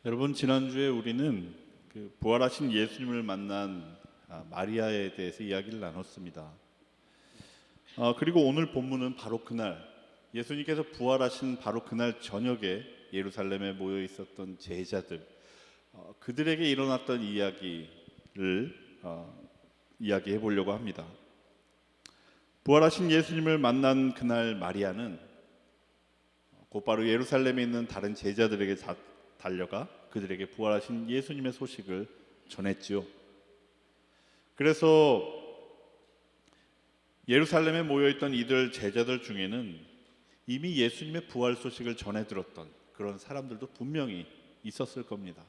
여러분, 지난주에 우리는 부활하신 예수님을 만난 마리아에 대해서 이야기를 나눴습니다. 그리고 오늘 본문은 바로 그날 예수님께서 부활하신 바로 그날 저녁에 예루살렘에 모여 있었던 제자들, 그들에게 일어났던 이야기를 이야기해 보려고 합니다. 부활하신 예수님을 만난 그날 마리아는 곧바로 예루살렘에 있는 다른 제자들에게 달려가 그들에게 부활하신 예수님의 소식을 전했지요. 그래서 예루살렘에 모여있던 이들 제자들 중에는 이미 예수님의 부활 소식을 전해 들었던 그런 사람들도 분명히 있었을 겁니다.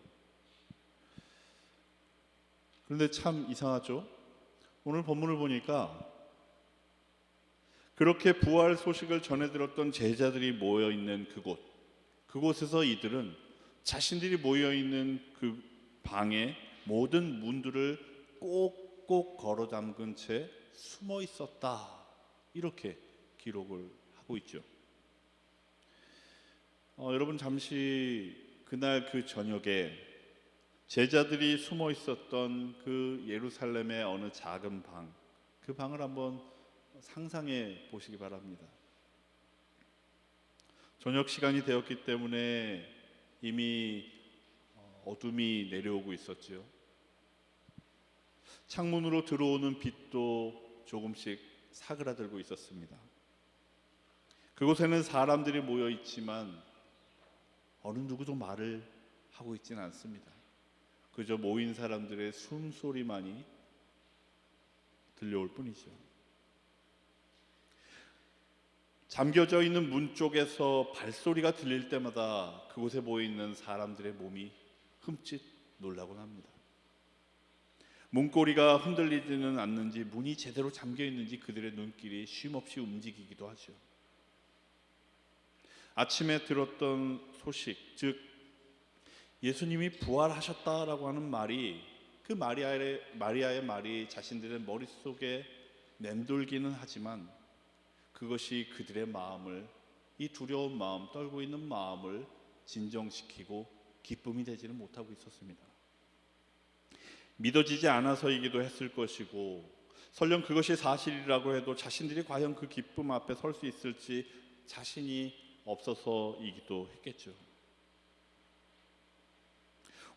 그런데 참 이상하죠? 오늘 본문을 보니까 그렇게 부활 소식을 전해 들었던 제자들이 모여있는 그곳에서 이들은 자신들이 모여있는 그 방의 모든 문들을 꼭꼭 걸어 잠근 채 숨어 있었다, 이렇게 기록을 하고 있죠. 여러분, 잠시 그날 그 저녁에 제자들이 숨어 있었던 그 예루살렘의 어느 작은 방, 그 방을 한번 상상해 보시기 바랍니다. 저녁 시간이 되었기 때문에 이미 어둠이 내려오고 있었지요. 창문으로 들어오는 빛도 조금씩 사그라들고 있었습니다. 그곳에는 사람들이 모여 있지만 어느 누구도 말을 하고 있지는 않습니다. 그저 모인 사람들의 숨소리만이 들려올 뿐이죠. 잠겨져 있는 문 쪽에서 발소리가 들릴 때마다 그곳에 모여 있는 사람들의 몸이 흠칫 놀라곤 합니다. 문고리가 흔들리지는 않는지, 문이 제대로 잠겨 있는지 그들의 눈길이 쉼없이 움직이기도 하죠. 아침에 들었던 소식, 즉 예수님이 부활하셨다라고 하는 말이, 그 마리아의 말이 자신들의 머릿속에 맴돌기는 하지만 그것이 그들의 마음을, 이 두려운 마음, 떨고 있는 마음을 진정시키고 기쁨이 되지는 못하고 있었습니다. 믿어지지 않아서이기도 했을 것이고, 설령 그것이 사실이라고 해도 자신들이 과연 그 기쁨 앞에 설 수 있을지 자신이 없어서이기도 했겠죠.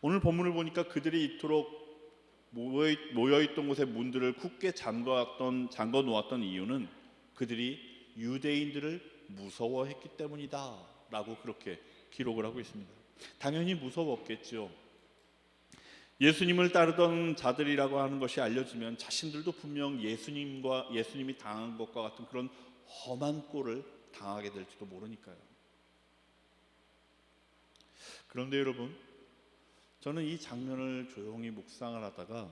오늘 본문을 보니까 그들이 이토록 모여있던 곳의 문들을 굳게 잠궈 놓았던 이유는 그들이 유대인들을 무서워했기 때문이다 라고 그렇게 기록을 하고 있습니다. 당연히 무서웠겠죠. 예수님을 따르던 자들이라고 하는 것이 알려지면 자신들도 분명 예수님이 당한 것과 같은 그런 험한 꼴을 당하게 될지도 모르니까요. 그런데 여러분, 저는 이 장면을 조용히 묵상을 하다가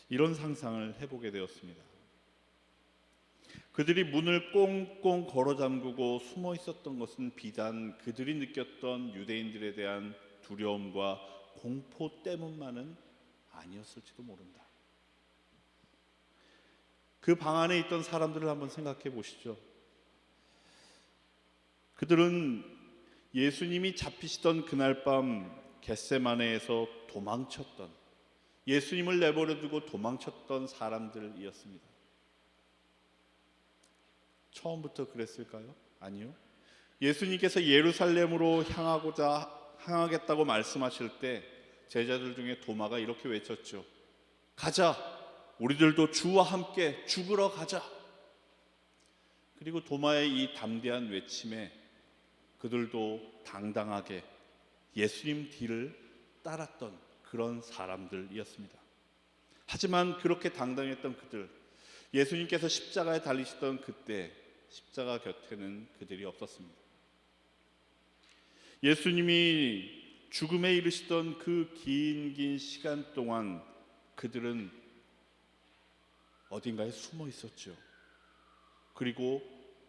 이런 상상을 해보게 되었습니다. 그들이 문을 꽁꽁 걸어 잠그고 숨어 있었던 것은 비단 그들이 느꼈던 유대인들에 대한 두려움과 공포 때문만은 아니었을지도 모른다. 그 방 안에 있던 사람들을 한번 생각해 보시죠. 그들은 예수님이 잡히시던 그날 밤 겟세마네에서 도망쳤던, 예수님을 내버려 두고 도망쳤던 사람들이었습니다. 처음부터 그랬을까요? 아니요. 예수님께서 예루살렘으로 향하겠다고 말씀하실 때 제자들 중에 도마가 이렇게 외쳤죠. 가자, 우리들도 주와 함께 죽으러 가자. 그리고 도마의 이 담대한 외침에 그들도 당당하게 예수님 뒤를 따랐던 그런 사람들이었습니다. 하지만 그렇게 당당했던 그들, 예수님께서 십자가에 달리시던 그때 십자가 곁에는 그들이 없었습니다. 예수님이 죽음에 이르시던 그 긴 시간 동안 그들은 어딘가에 숨어 있었죠. 그리고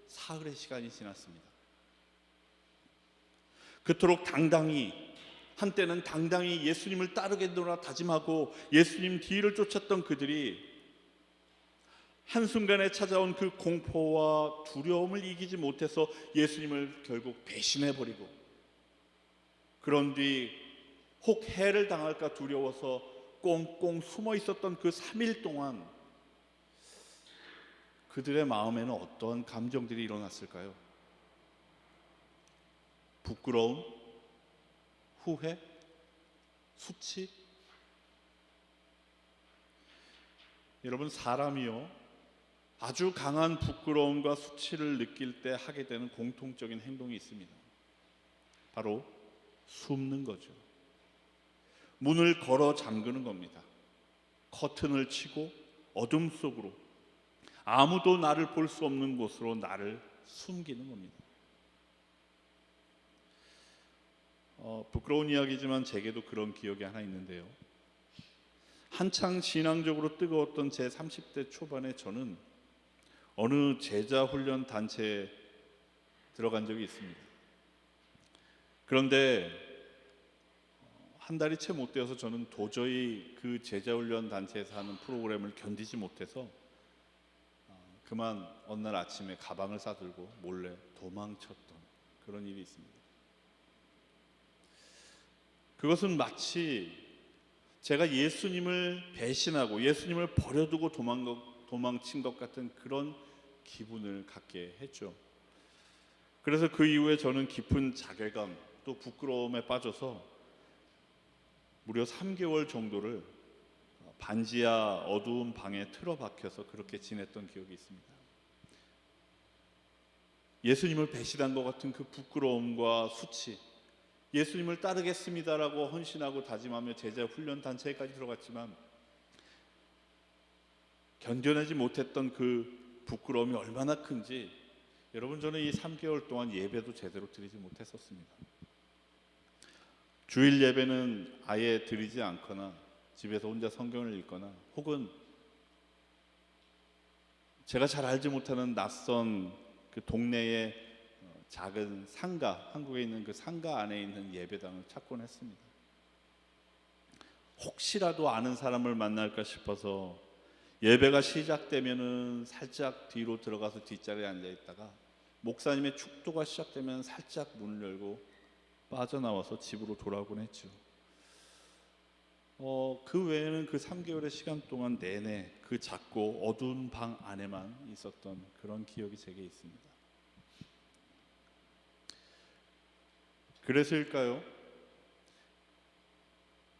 사흘의 시간이 지났습니다. 그토록 한때는 당당히 예수님을 따르겠노라 다짐하고 예수님 뒤를 쫓았던 그들이 한순간에 찾아온 그 공포와 두려움을 이기지 못해서 예수님을 결국 배신해버리고, 그런 뒤 혹 해를 당할까 두려워서 꽁꽁 숨어 있었던 그 3일 동안 그들의 마음에는 어떤 감정들이 일어났을까요? 부끄러움, 후회, 수치? 여러분, 사람이요 아주 강한 부끄러움과 수치를 느낄 때 하게 되는 공통적인 행동이 있습니다. 바로 숨는 거죠. 문을 걸어 잠그는 겁니다. 커튼을 치고 어둠 속으로, 아무도 나를 볼 수 없는 곳으로 나를 숨기는 겁니다. 부끄러운 이야기지만 제게도 그런 기억이 하나 있는데요. 한창 신앙적으로 뜨거웠던 제 30대 초반에 저는 어느 제자 훈련 단체에 들어간 적이 있습니다. 그런데 한 달이 채 못 되어서 저는 도저히 그 제자 훈련 단체에서 하는 프로그램을 견디지 못해서 그만 어느 날 아침에 가방을 싸들고 몰래 도망쳤던 그런 일이 있습니다. 그것은 마치 제가 예수님을 배신하고 예수님을 버려두고 도망친 것 같은 그런 기분을 갖게 했죠. 그래서 그 이후에 저는 깊은 자괴감 또 부끄러움에 빠져서 무려 3개월 정도를 반지하 어두운 방에 틀어박혀서 그렇게 지냈던 기억이 있습니다. 예수님을 배신한 것 같은 그 부끄러움과 수치, 예수님을 따르겠습니다라고 헌신하고 다짐하며 제자 훈련 단체까지 들어갔지만 견뎌내지 못했던 그 부끄러움이 얼마나 큰지 여러분, 저는 이 3개월 동안 예배도 제대로 드리지 못했었습니다. 주일 예배는 아예 드리지 않거나 집에서 혼자 성경을 읽거나 혹은 제가 잘 알지 못하는 낯선 그 동네의 작은 상가, 한국에 있는 그 상가 안에 있는 예배당을 찾곤 했습니다. 혹시라도 아는 사람을 만날까 싶어서 예배가 시작되면은 살짝 뒤로 들어가서 뒷자리에 앉아 있다가 목사님의 축도가 시작되면 살짝 문을 열고 빠져나와서 집으로 돌아오곤 했죠. 그 외에는 그 3개월의 시간 동안 내내 그 작고 어두운 방 안에만 있었던 그런 기억이 제게 있습니다. 그래서일까요?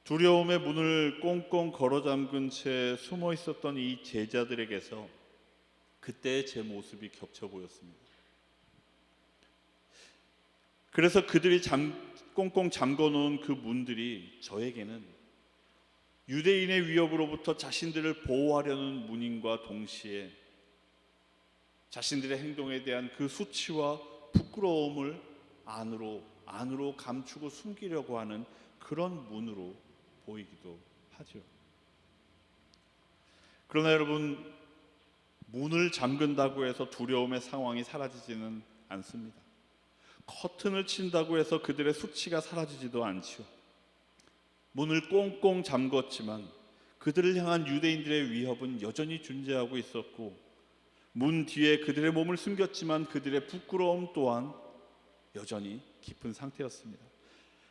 두려움의 문을 꽁꽁 걸어 잠근 채 숨어 있었던 이 제자들에게서 그때의 제 모습이 겹쳐 보였습니다. 그래서 그들이 꽁꽁 잠궈 놓은 그 문들이 저에게는 유대인의 위협으로부터 자신들을 보호하려는 문인과 동시에 자신들의 행동에 대한 그 수치와 부끄러움을 안으로 감추고 숨기려고 하는 그런 문으로 보이기도 하죠. 그러나 여러분, 문을 잠근다고 해서 두려움의 상황이 사라지지는 않습니다. 커튼을 친다고 해서 그들의 수치가 사라지지도 않지요. 문을 꽁꽁 잠궜지만 그들을 향한 유대인들의 위협은 여전히 존재하고 있었고, 문 뒤에 그들의 몸을 숨겼지만 그들의 부끄러움 또한 여전히 깊은 상태였습니다.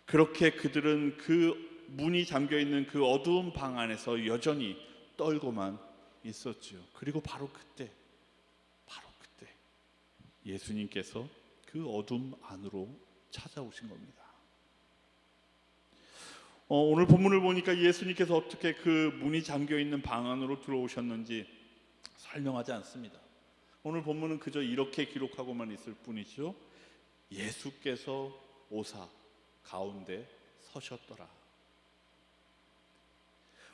그렇게 그들은 그 문이 잠겨있는 그 어두운 방 안에서 여전히 떨고만 있었죠. 그리고 바로 그때 예수님께서 그 어둠 안으로 찾아오신 겁니다. 오늘 본문을 보니까 예수님께서 어떻게 그 문이 잠겨있는 방 안으로 들어오셨는지 설명하지 않습니다. 오늘 본문은 그저 이렇게 기록하고만 있을 뿐이죠. 예수께서 오사 가운데 서셨더라.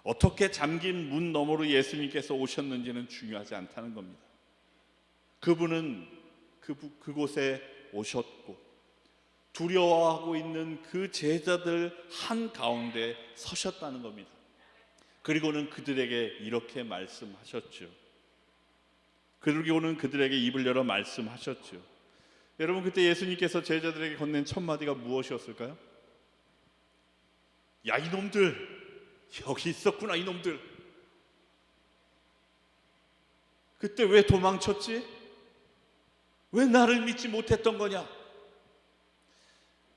어떻게 잠긴 문 너머로 예수님께서 오셨는지는 중요하지 않다는 겁니다. 그분은 그곳에 오셨고 두려워하고 있는 그 제자들 한가운데 서셨다는 겁니다. 그리고는 그들에게 이렇게 말씀하셨죠. 그리고는 그들에게 입을 열어 말씀하셨죠. 여러분, 그때 예수님께서 제자들에게 건넨 첫 마디가 무엇이었을까요? 야, 이놈들, 여기 있었구나, 이놈들. 그때 왜 도망쳤지? 왜 나를 믿지 못했던 거냐?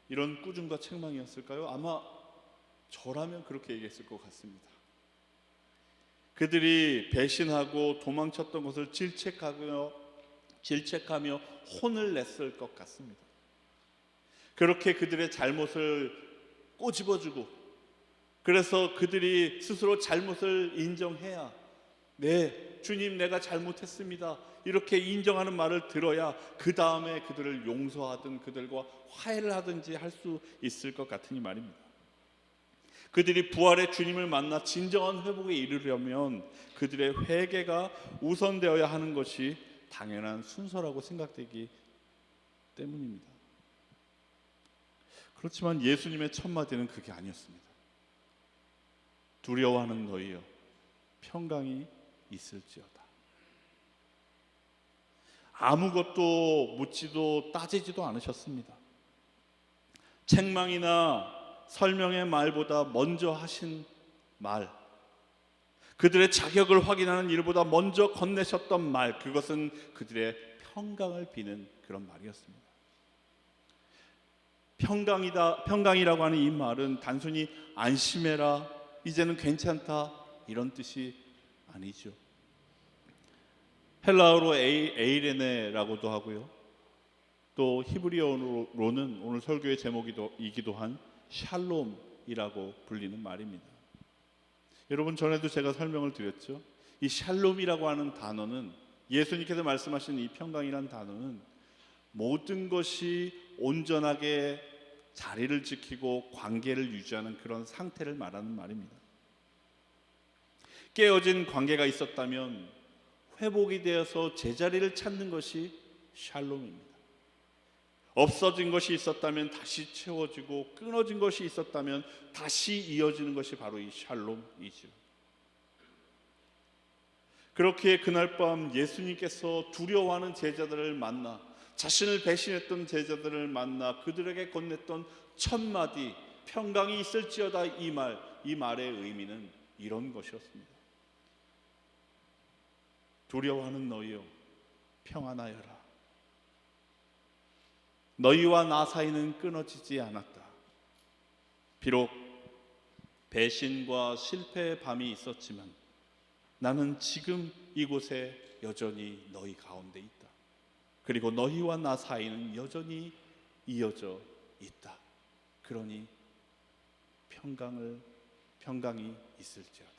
이런 꾸중과 책망이었을까요? 아마 저라면 그렇게 얘기했을 것 같습니다. 그들이 배신하고 도망쳤던 것을 질책하며 혼을 냈을 것 같습니다. 그렇게 그들의 잘못을 꼬집어주고, 그래서 그들이 스스로 잘못을 인정해야, 네, 주님 내가 잘못했습니다, 이렇게 인정하는 말을 들어야 그 다음에 그들을 용서하든 그들과 화해를 하든지 할 수 있을 것 같으니 말입니다. 그들이 부활의 주님을 만나 진정한 회복에 이르려면 그들의 회개가 우선되어야 하는 것이 당연한 순서라고 생각되기 때문입니다. 그렇지만 예수님의 첫 마디는 그게 아니었습니다. 두려워하는 너희여, 평강이 있을지어다. 아무것도 묻지도 따지지도 않으셨습니다. 책망이나 설명의 말보다 먼저 하신 말, 그들의 자격을 확인하는 일보다 먼저 건네셨던 말, 그것은 그들의 평강을 비는 그런 말이었습니다. 평강이라고 하는 이 말은 단순히 안심해라, 이제는 괜찮다, 이런 뜻이 아니죠. 헬라어로 에이레네라고도 하고요, 또 히브리어로는 오늘 설교의 제목이기도 한 샬롬이라고 불리는 말입니다. 여러분, 전에도 제가 설명을 드렸죠. 이 샬롬이라고 하는 단어는, 예수님께서 말씀하신 이 평강이라는 단어는 모든 것이 온전하게 자리를 지키고 관계를 유지하는 그런 상태를 말하는 말입니다. 깨어진 관계가 있었다면 회복이 되어서 제자리를 찾는 것이 샬롬입니다. 없어진 것이 있었다면 다시 채워지고, 끊어진 것이 있었다면 다시 이어지는 것이 바로 이 샬롬이죠. 그렇게 그날 밤 예수님께서 두려워하는 제자들을 만나, 자신을 배신했던 제자들을 만나 그들에게 건넸던 첫 마디, 평강이 있을지어다, 이 말의 의미는 이런 것이었습니다. 두려워하는 너희여, 평안하여라. 너희와 나 사이는 끊어지지 않았다. 비록 배신과 실패의 밤이 있었지만 나는 지금 이곳에 여전히 너희 가운데 있다. 그리고 너희와 나 사이는 여전히 이어져 있다. 그러니 평강이 있을지어다.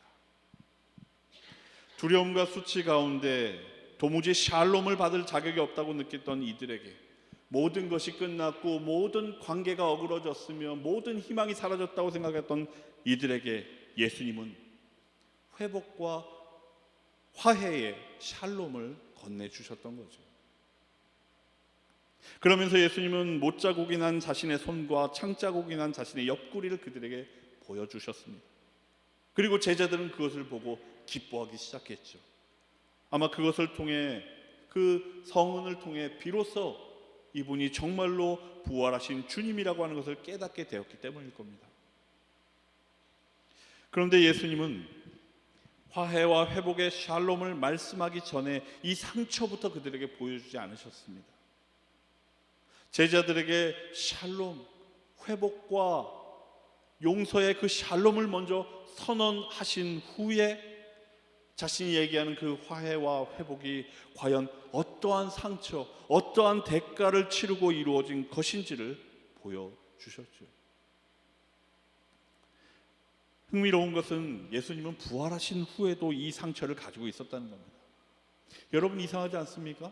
두려움과 수치 가운데 도무지 샬롬을 받을 자격이 없다고 느꼈던 이들에게, 모든 것이 끝났고 모든 관계가 어그러졌으며 모든 희망이 사라졌다고 생각했던 이들에게 예수님은 회복과 화해의 샬롬을 건네주셨던 거죠. 그러면서 예수님은 못자국이 난 자신의 손과 창자국이 난 자신의 옆구리를 그들에게 보여주셨습니다. 그리고 제자들은 그것을 보고 기뻐하기 시작했죠. 아마 그것을 통해, 그 성은을 통해 비로소 이분이 정말로 부활하신 주님이라고 하는 것을 깨닫게 되었기 때문일 겁니다. 그런데 예수님은 화해와 회복의 샬롬을 말씀하기 전에 이 상처부터 그들에게 보여주지 않으셨습니다. 제자들에게 샬롬, 회복과 용서의 그 샬롬을 먼저 선언하신 후에 자신이 얘기하는 그 화해와 회복이 과연 어떠한 상처, 어떠한 대가를 치르고 이루어진 것인지를 보여주셨죠. 흥미로운 것은 예수님은 부활하신 후에도 이 상처를 가지고 있었다는 겁니다. 여러분, 이상하지 않습니까?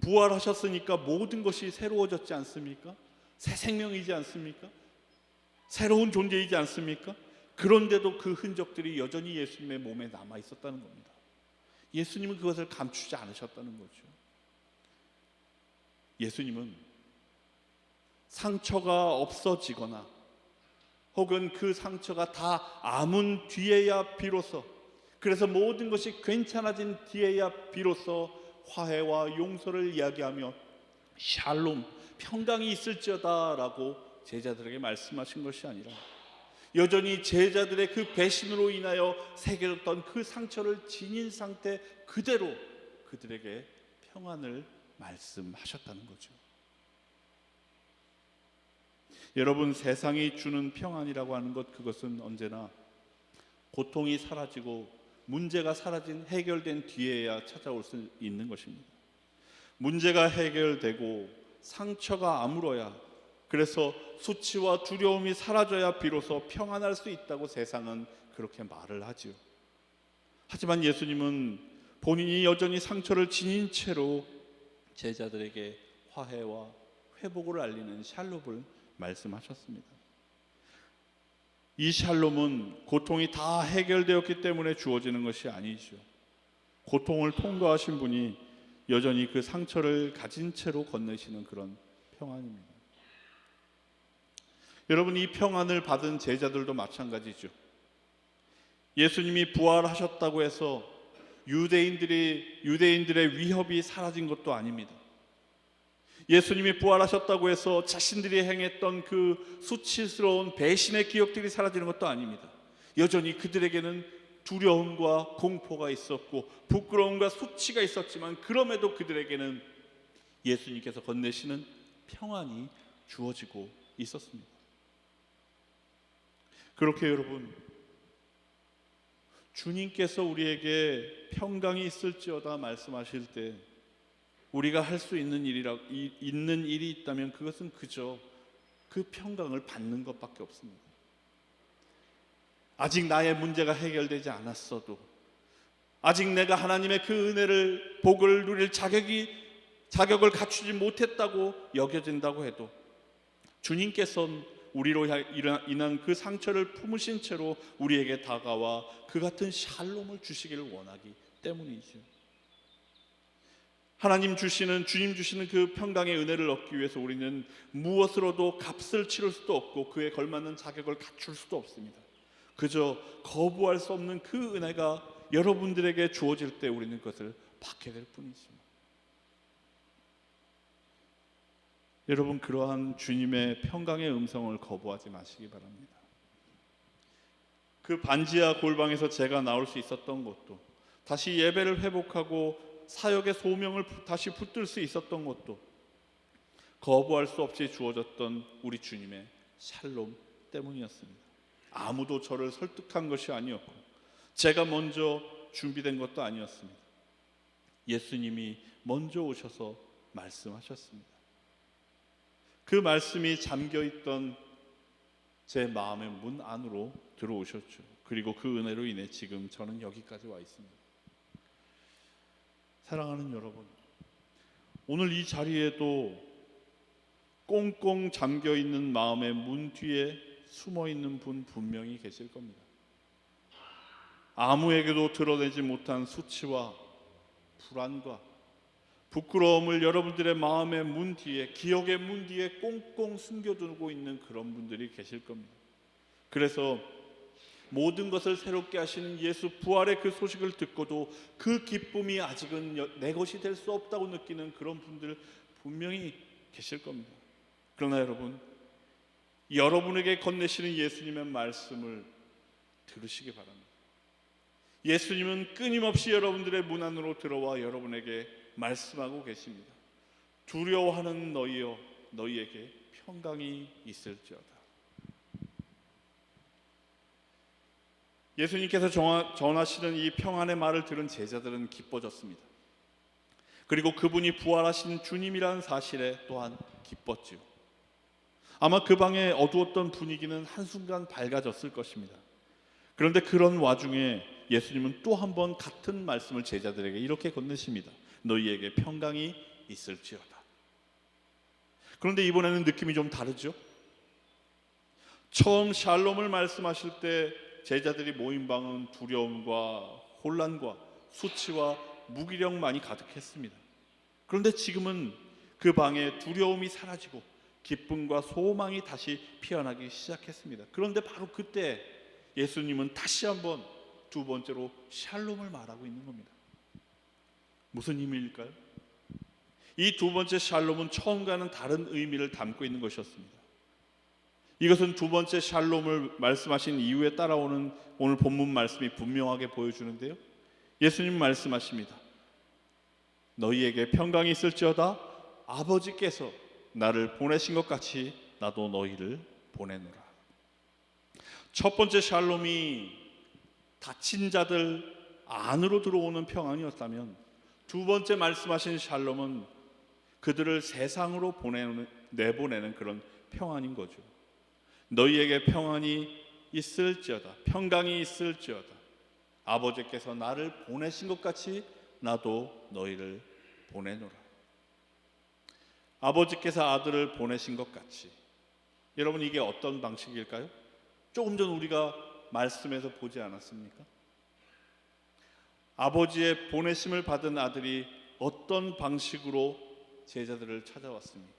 부활하셨으니까 모든 것이 새로워졌지 않습니까? 새 생명이지 않습니까? 새로운 존재이지 않습니까? 그런데도 그 흔적들이 여전히 예수님의 몸에 남아 있었다는 겁니다. 예수님은 그것을 감추지 않으셨다는 거죠. 예수님은 상처가 없어지거나 혹은 그 상처가 다 아문 뒤에야 비로소, 그래서 모든 것이 괜찮아진 뒤에야 비로소 화해와 용서를 이야기하며 샬롬, 평강이 있을지어다 라고 제자들에게 말씀하신 것이 아니라, 여전히 제자들의 그 배신으로 인하여 새겨졌던 그 상처를 지닌 상태 그대로 그들에게 평안을 말씀하셨다는 거죠. 여러분, 세상이 주는 평안이라고 하는 것, 그것은 언제나 고통이 사라지고 문제가 사라진, 해결된 뒤에야 찾아올 수 있는 것입니다. 문제가 해결되고 상처가 아물어야, 그래서 수치와 두려움이 사라져야 비로소 평안할 수 있다고 세상은 그렇게 말을 하지요. 하지만 예수님은 본인이 여전히 상처를 지닌 채로 제자들에게 화해와 회복을 알리는 샬롬을 말씀하셨습니다. 이 샬롬은 고통이 다 해결되었기 때문에 주어지는 것이 아니죠. 고통을 통과하신 분이 여전히 그 상처를 가진 채로 건네시는 그런 평안입니다. 여러분, 이 평안을 받은 제자들도 마찬가지죠. 예수님이 부활하셨다고 해서 유대인들의 위협이 사라진 것도 아닙니다. 예수님이 부활하셨다고 해서 자신들이 행했던 그 수치스러운 배신의 기억들이 사라지는 것도 아닙니다. 여전히 그들에게는 두려움과 공포가 있었고 부끄러움과 수치가 있었지만, 그럼에도 그들에게는 예수님께서 건네시는 평안이 주어지고 있었습니다. 그렇게 여러분, 주님께서 우리에게 평강이 있을지어다 말씀하실 때 우리가 할 수 있는 일이 있다면 그것은 그저 그 평강을 받는 것밖에 없습니다. 아직 나의 문제가 해결되지 않았어도, 아직 내가 하나님의 그 은혜를, 복을 누릴 자격을 갖추지 못했다고 여겨진다고 해도 주님께서는 우리로 인한 그 상처를 품으신 채로 우리에게 다가와 그 같은 샬롬을 주시기를 원하기 때문이죠. 주님 주시는 그 평강의 은혜를 얻기 위해서 우리는 무엇으로도 값을 치를 수도 없고 그에 걸맞는 자격을 갖출 수도 없습니다. 그저 거부할 수 없는 그 은혜가 여러분들에게 주어질 때 우리는 그것을 받게 될 뿐이죠. 여러분, 그러한 주님의 평강의 음성을 거부하지 마시기 바랍니다. 그 반지하 골방에서 제가 나올 수 있었던 것도, 다시 예배를 회복하고 사역의 소명을 다시 붙들 수 있었던 것도 거부할 수 없이 주어졌던 우리 주님의 샬롬 때문이었습니다. 아무도 저를 설득한 것이 아니었고 제가 먼저 준비된 것도 아니었습니다. 예수님이 먼저 오셔서 말씀하셨습니다. 그 말씀이 잠겨있던 제 마음의 문 안으로 들어오셨죠. 그리고 그 은혜로 인해 지금 저는 여기까지 와 있습니다. 사랑하는 여러분, 오늘 이 자리에도 꽁꽁 잠겨있는 마음의 문 뒤에 숨어있는 분 분명히 계실 겁니다. 아무에게도 드러내지 못한 수치와 불안과 부끄러움을 여러분들의 마음의 문 뒤에, 기억의 문 뒤에 꽁꽁 숨겨두고 있는 그런 분들이 계실 겁니다. 그래서 모든 것을 새롭게 하시는 예수 부활의 그 소식을 듣고도 그 기쁨이 아직은 내 것이 될 수 없다고 느끼는 그런 분들 분명히 계실 겁니다. 그러나 여러분, 여러분에게 건네시는 예수님의 말씀을 들으시기 바랍니다. 예수님은 끊임없이 여러분들의 문 안으로 들어와 여러분에게 말씀하고 계십니다. 두려워하는 너희여, 너희에게 평강이 있을지어다. 예수님께서 전하시는 이 평안의 말을 들은 제자들은 기뻐졌습니다. 그리고 그분이 부활하신 주님이라는 사실에 또한 기뻤지요. 아마 그 방에 어두웠던 분위기는 한순간 밝아졌을 것입니다. 그런데 그런 와중에 예수님은 또 한 번 같은 말씀을 제자들에게 이렇게 건네십니다. 너희에게 평강이 있을지어다. 그런데 이번에는 느낌이 좀 다르죠? 처음 샬롬을 말씀하실 때 제자들이 모인 방은 두려움과 혼란과 수치와 무기력만이 가득했습니다. 그런데 지금은 그 방에 두려움이 사라지고 기쁨과 소망이 다시 피어나기 시작했습니다. 그런데 바로 그때 예수님은 다시 한번 두 번째로 샬롬을 말하고 있는 겁니다. 무슨 의미일까요? 이 두 번째 샬롬은 처음과는 다른 의미를 담고 있는 것이었습니다. 이것은 두 번째 샬롬을 말씀하신 이후에 따라오는 오늘 본문 말씀이 분명하게 보여주는데요, 예수님 말씀하십니다. 너희에게 평강이 있을지어다. 아버지께서 나를 보내신 것 같이 나도 너희를 보내노라. 첫 번째 샬롬이 다친 자들 안으로 들어오는 평안이었다면, 두 번째 말씀하신 샬롬은 그들을 세상으로 내보내는 그런 평안인 거죠. 너희에게 평안이 있을지어다, 평강이 있을지어다. 아버지께서 나를 보내신 것 같이 나도 너희를 보내노라. 아버지께서 아들을 보내신 것 같이. 여러분, 이게 어떤 방식일까요? 조금 전 우리가 말씀에서 보지 않았습니까? 아버지의 보내심을 받은 아들이 어떤 방식으로 제자들을 찾아왔습니까?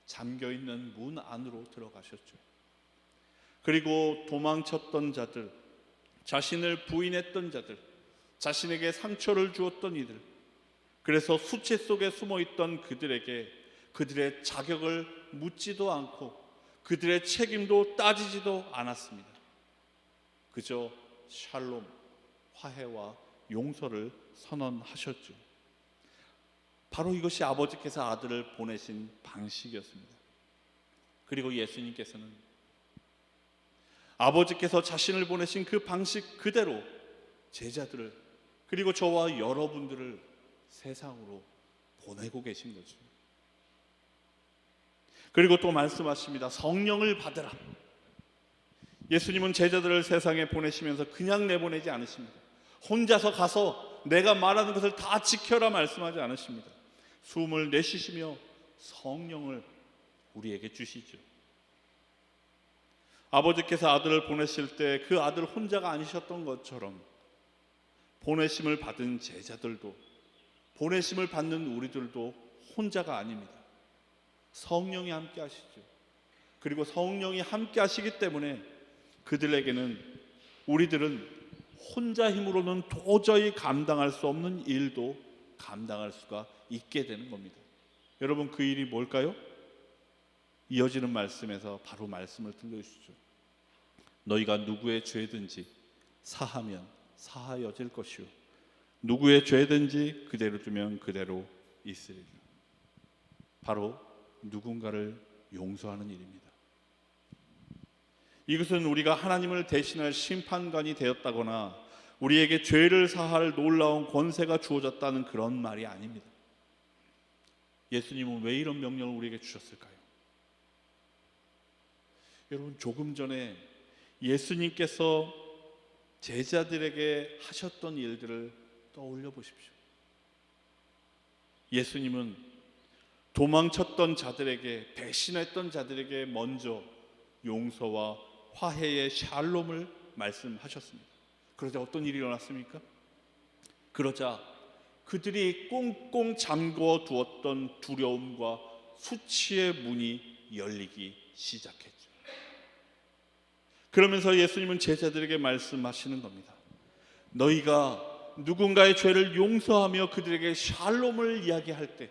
잠겨있는 문 안으로 들어가셨죠. 그리고 도망쳤던 자들, 자신을 부인했던 자들, 자신에게 상처를 주었던 이들, 그래서 수채 속에 숨어있던 그들에게 그들의 자격을 묻지도 않고 그들의 책임도 따지지도 않았습니다. 그저 샬롬, 화해와 용서를 선언하셨죠. 바로 이것이 아버지께서 아들을 보내신 방식이었습니다. 그리고 예수님께서는 아버지께서 자신을 보내신 그 방식 그대로 제자들을, 그리고 저와 여러분들을 세상으로 보내고 계신 거죠. 그리고 또 말씀하십니다. 성령을 받으라. 예수님은 제자들을 세상에 보내시면서 그냥 내보내지 않으십니다. 혼자서 가서 내가 말하는 것을 다 지켜라 말씀하지 않으십니다. 숨을 내쉬시며 성령을 우리에게 주시죠. 아버지께서 아들을 보내실 때 그 아들 혼자가 아니셨던 것처럼 보내심을 받은 제자들도, 보내심을 받는 우리들도 혼자가 아닙니다. 성령이 함께 하시죠. 그리고 성령이 함께 하시기 때문에 그들에게는, 우리들은 혼자 힘으로는 도저히 감당할 수 없는 일도 감당할 수가 있게 되는 겁니다. 여러분, 그 일이 뭘까요? 이어지는 말씀에서 바로 말씀을 들려주시죠. 너희가 누구의 죄든지 사하면 사하여질 것이요 누구의 죄든지 그대로 두면 그대로 있으리라. 바로 누군가를 용서하는 일입니다. 이것은 우리가 하나님을 대신할 심판관이 되었다거나 우리에게 죄를 사할 놀라운 권세가 주어졌다는 그런 말이 아닙니다. 예수님은 왜 이런 명령을 우리에게 주셨을까요? 여러분, 조금 전에 예수님께서 제자들에게 하셨던 일들을 떠올려 보십시오. 예수님은 도망쳤던 자들에게, 배신했던 자들에게 먼저 용서와 화해의 샬롬을 말씀하셨습니다. 그러자 어떤 일이 일어났습니까? 그러자 그들이 꽁꽁 잠궈 두었던 두려움과 수치의 문이 열리기 시작했죠. 그러면서 예수님은 제자들에게 말씀하시는 겁니다. 너희가 누군가의 죄를 용서하며 그들에게 샬롬을 이야기할 때,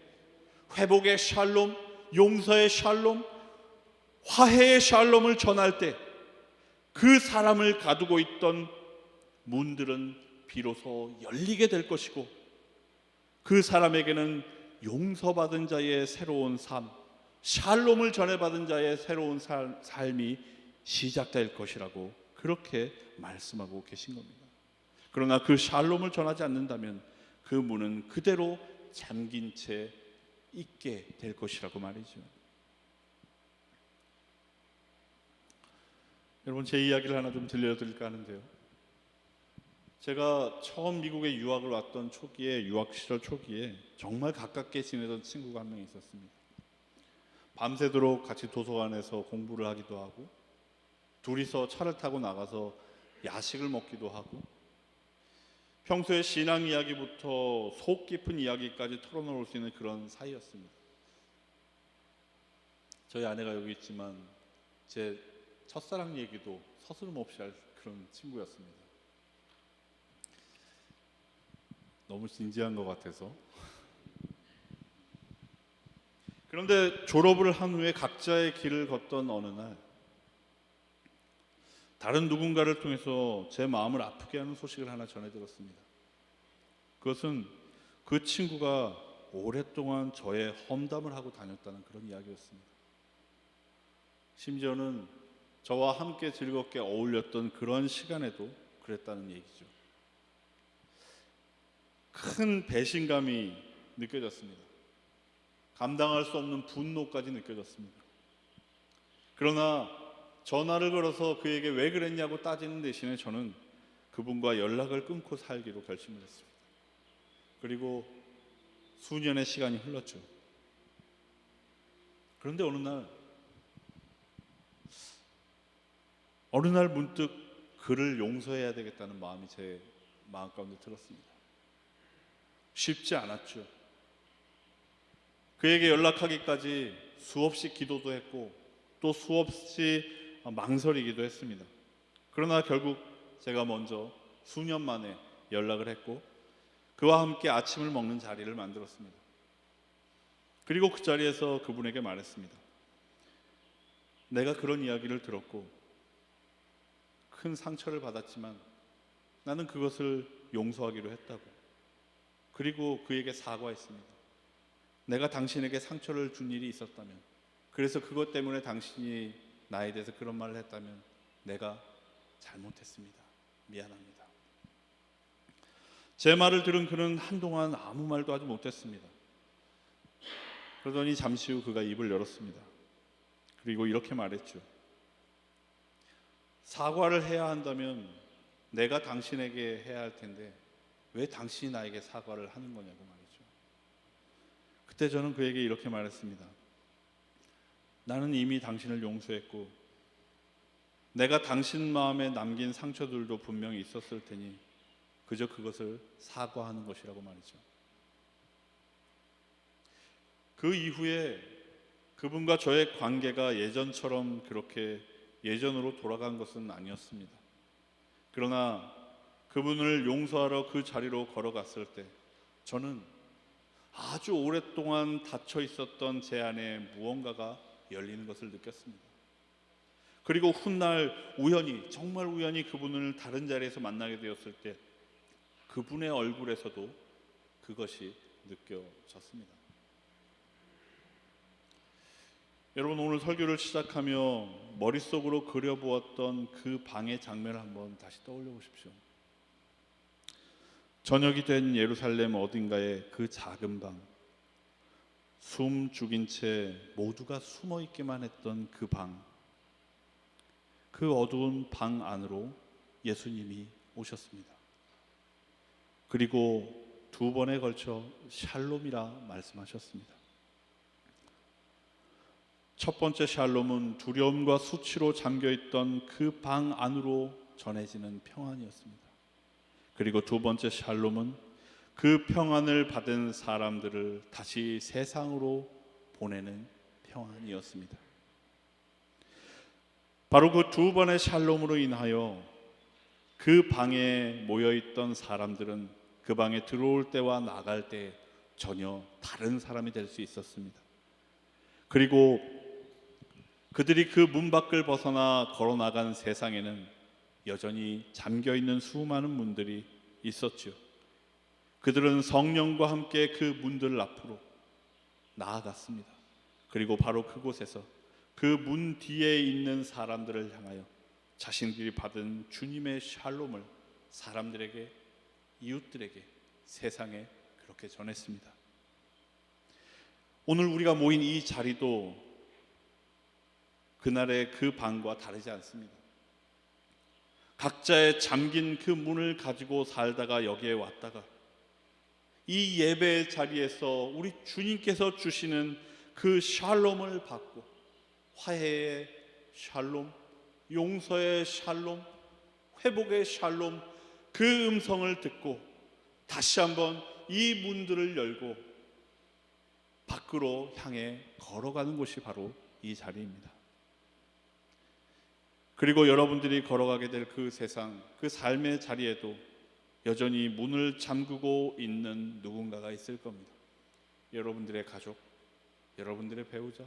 회복의 샬롬, 용서의 샬롬, 화해의 샬롬을 전할 때 그 사람을 가두고 있던 문들은 비로소 열리게 될 것이고, 그 사람에게는 용서받은 자의 새로운 삶, 샬롬을 전해받은 자의 새로운 삶이 시작될 것이라고 그렇게 말씀하고 계신 겁니다. 그러나 그 샬롬을 전하지 않는다면 그 문은 그대로 잠긴 채 있게 될 것이라고 말이죠. 여러분, 제 이야기를 하나 좀 들려드릴까 하는데요. 제가 처음 미국에 유학을 왔던 초기에, 유학 시절 초기에 정말 가깝게 지내던 친구가 한 명 있었습니다. 밤새도록 같이 도서관에서 공부를 하기도 하고, 둘이서 차를 타고 나가서 야식을 먹기도 하고, 평소에 신앙 이야기부터 속 깊은 이야기까지 털어놓을 수 있는 그런 사이였습니다. 저희 아내가 여기 있지만 제 첫사랑 얘기도 서스럼 없이 할 그런 친구였습니다. 너무 진지한 것 같아서. 그런데 졸업을 한 후에 각자의 길을 걷던 어느 날, 다른 누군가를 통해서 제 마음을 아프게 하는 소식을 하나 전해 들었습니다. 그것은 그 친구가 오랫동안 저의 험담을 하고 다녔다는 그런 이야기였습니다. 심지어는 저와 함께 즐겁게 어울렸던 그런 시간에도 그랬다는 얘기죠. 큰 배신감이 느껴졌습니다. 감당할 수 없는 분노까지 느껴졌습니다. 그러나 전화를 걸어서 그에게 왜 그랬냐고 따지는 대신에 저는 그분과 연락을 끊고 살기로 결심을 했습니다. 그리고 수년의 시간이 흘렀죠. 그런데 어느 날 문득 그를 용서해야 되겠다는 마음이 제 마음 가운데 들었습니다. 쉽지 않았죠. 그에게 연락하기까지 수없이 기도도 했고 또 수없이 망설이기도 했습니다. 그러나 결국 제가 먼저 수년 만에 연락을 했고 그와 함께 아침을 먹는 자리를 만들었습니다. 그리고 그 자리에서 그분에게 말했습니다. 내가 그런 이야기를 들었고 큰 상처를 받았지만 나는 그것을 용서하기로 했다고. 그리고 그에게 사과했습니다. 내가 당신에게 상처를 준 일이 있었다면, 그래서 그것 때문에 당신이 나에 대해서 그런 말을 했다면 내가 잘못했습니다. 미안합니다. 제 말을 들은 그는 한동안 아무 말도 하지 못했습니다. 그러더니 잠시 후 그가 입을 열었습니다. 그리고 이렇게 말했죠. 사과를 해야 한다면 내가 당신에게 해야 할 텐데 왜 당신이 나에게 사과를 하는 거냐고 말이죠. 그때 저는 그에게 이렇게 말했습니다. 나는 이미 당신을 용서했고 내가 당신 마음에 남긴 상처들도 분명히 있었을 테니 그저 그것을 사과하는 것이라고 말이죠. 그 이후에 그분과 저의 관계가 예전처럼 그렇게 예전으로 돌아간 것은 아니었습니다. 그러나 그분을 용서하러 그 자리로 걸어갔을 때 저는 아주 오랫동안 닫혀 있었던 제 안에 무언가가 열리는 것을 느꼈습니다. 그리고 훗날 우연히, 정말 우연히 그분을 다른 자리에서 만나게 되었을 때 그분의 얼굴에서도 그것이 느껴졌습니다. 여러분, 오늘 설교를 시작하며 머릿속으로 그려보았던 그 방의 장면을 한번 다시 떠올려 보십시오. 저녁이 된 예루살렘 어딘가에 그 작은 방, 숨 죽인 채 모두가 숨어 있기만 했던 그 방, 그 어두운 방 안으로 예수님이 오셨습니다. 그리고 2번에 걸쳐 샬롬이라 말씀하셨습니다. 첫 번째 샬롬은 두려움과 수치로 잠겨있던 그 방 안으로 전해지는 평안이었습니다. 그리고 2번째 샬롬은 그 평안을 받은 사람들을 다시 세상으로 보내는 평안이었습니다. 바로 그 2번의 샬롬으로 인하여 그 방에 모여있던 사람들은 그 방에 들어올 때와 나갈 때 전혀 다른 사람이 될 수 있었습니다. 그리고 그들이 그 문 밖을 벗어나 걸어나간 세상에는 여전히 잠겨있는 수많은 문들이 있었죠. 그들은 성령과 함께 그 문들 앞으로 나아갔습니다. 그리고 바로 그곳에서 그 문 뒤에 있는 사람들을 향하여 자신들이 받은 주님의 샬롬을 사람들에게, 이웃들에게, 세상에 그렇게 전했습니다. 오늘 우리가 모인 이 자리도 그날의 그 방과 다르지 않습니다. 각자의 잠긴 그 문을 가지고 살다가 여기에 왔다가 이 예배의 자리에서 우리 주님께서 주시는 그 샬롬을 받고 화해의 샬롬, 용서의 샬롬, 회복의 샬롬, 그 음성을 듣고 다시 한번 이 문들을 열고 밖으로 향해 걸어가는 곳이 바로 이 자리입니다. 그리고 여러분들이 걸어가게 될 그 세상, 그 삶의 자리에도 여전히 문을 잠그고 있는 누군가가 있을 겁니다. 여러분들의 가족, 여러분들의 배우자,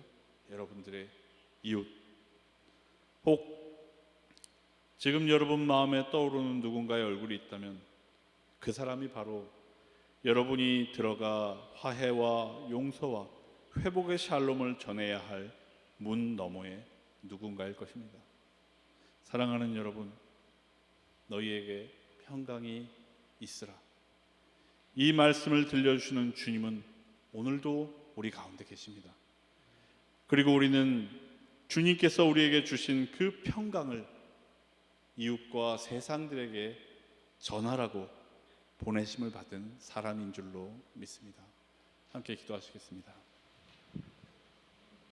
여러분들의 이웃, 혹 지금 여러분 마음에 떠오르는 누군가의 얼굴이 있다면 그 사람이 바로 여러분이 들어가 화해와 용서와 회복의 샬롬을 전해야 할 문 너머에 누군가일 것입니다. 사랑하는 여러분, 너희에게 평강이 있으라. 이 말씀을 들려주시는 주님은 오늘도 우리 가운데 계십니다. 그리고 우리는 주님께서 우리에게 주신 그 평강을 이웃과 세상들에게 전하라고 보내심을 받은 사람인 줄로 믿습니다. 함께 기도하시겠습니다.